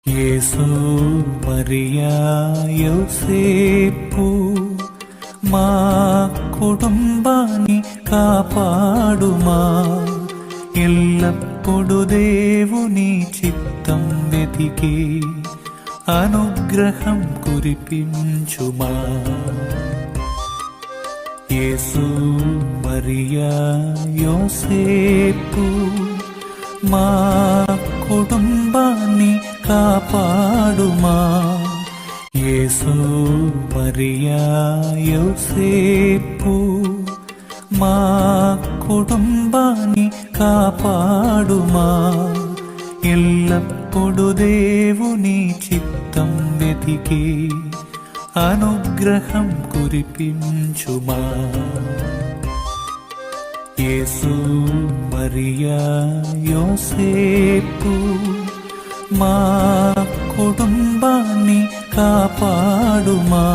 యేసు మరియా యోసేపు మా కుటుంబాన్ని కాపాడుమా. ఎల్లప్పుడు దేవుని చిత్తం వెతికి అనుగ్రహం కురిపించుమా. యేసు మరియా యోసేపు మా కుటుంబాన్ని కాపాడుమా. యేసు మరియా యోసేపు మా కుటుంబాన్ని కాపాడుమా. ఎల్లప్పుడు దేవుని చిత్తం వెతికి అనుగ్రహం కురిపించుమా. యేసు మరియా యోసేపు మా కుటుంబాన్ని కాపాడుమా.